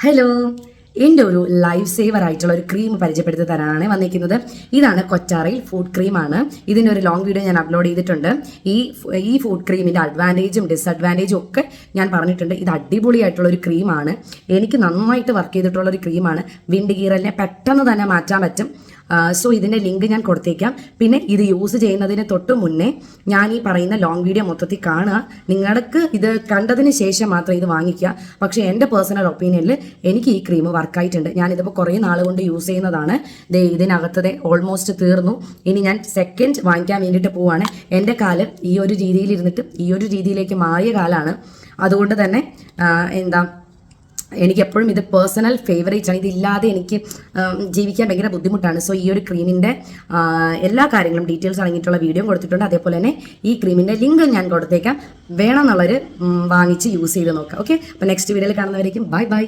Hello, എൻ്റെ ഒരു life saver ആയിട്ടുള്ള ഒരു ക്രീം പരിചയപ്പെടുത്തി തരാനാണ് വന്നിരിക്കുന്നത്. ഇതാണ് കൊച്ചാറയിൽ ഫുഡ് ക്രീമാണ്. ഇതിൻ്റെ ഒരു ലോങ് വീഡിയോ ഞാൻ അപ്ലോഡ് ചെയ്തിട്ടുണ്ട്. ഈ ഫുഡ് ക്രീമിൻ്റെ അഡ്വാൻറ്റേജും ഡിസഡ്വാൻറ്റേജും ഒക്കെ ഞാൻ പറഞ്ഞിട്ടുണ്ട്. ഇത് അടിപൊളിയായിട്ടുള്ള ഒരു ക്രീമാണ്. എനിക്ക് നന്നായിട്ട് വർക്ക് ചെയ്തിട്ടുള്ള ഒരു ക്രീമാണ്. വിണ്ട് കീറലിനെ പെട്ടെന്ന് തന്നെ മാറ്റാൻ പറ്റും. സോ ഇതിൻ്റെ ലിങ്ക് ഞാൻ കൊടുത്തേക്കാം. പിന്നെ ഇത് യൂസ് ചെയ്യുന്നതിന് തൊട്ട് മുന്നേ ഞാൻ ഈ പറയുന്ന ലോങ് വീഡിയോ മൊത്തത്തിൽ കാണുക. നിങ്ങൾക്ക് ഇത് കണ്ടതിന് ശേഷം മാത്രം ഇത് വാങ്ങിക്കുക. പക്ഷേ എൻ്റെ പേഴ്സണൽ ഒപ്പീനിയനിൽ എനിക്ക് ഈ ക്രീം വർക്കായിട്ടുണ്ട്. ഞാനിതിപ്പോൾ കുറേ നാൾ കൊണ്ട് യൂസ് ചെയ്യുന്നതാണ്. ഇതിനകത്തത് ഓൾമോസ്റ്റ് തീർന്നു. ഇനി ഞാൻ സെക്കൻഡ് വാങ്ങിക്കാൻ വേണ്ടിയിട്ട് പോവാണ്. എൻ്റെ കാലം ഈ ഒരു രീതിയിൽ ഇരുന്നിട്ട് ഈ ഒരു രീതിയിലേക്ക് മാറിയ കാലമാണ്. അതുകൊണ്ട് തന്നെ എനിക്ക് എപ്പോഴും ഇത് പേഴ്സണൽ ഫേവറേറ്റ് ആണ്. ഇതില്ലാതെ എനിക്ക് ജീവിക്കാൻ ഭയങ്കര ബുദ്ധിമുട്ടാണ്. സോ ഈ ഒരു ക്രീമിൻ്റെ എല്ലാ കാര്യങ്ങളും ഡീറ്റെയിൽസ് അടങ്ങിയിട്ടുള്ള വീഡിയോ കൊടുത്തിട്ടുണ്ട്. അതേപോലെ തന്നെ ഈ ക്രീമിൻ്റെ ലിങ്ക് ഞാൻ കൊടുത്തേക്കാം. വേണമെന്നുള്ളവർ വാങ്ങിച്ച് യൂസ് ചെയ്ത് നോക്കാം. ഓക്കെ, അപ്പോൾ നെക്സ്റ്റ് വീഡിയോയിൽ കാണുന്നവരേക്കും ബൈ ബൈ.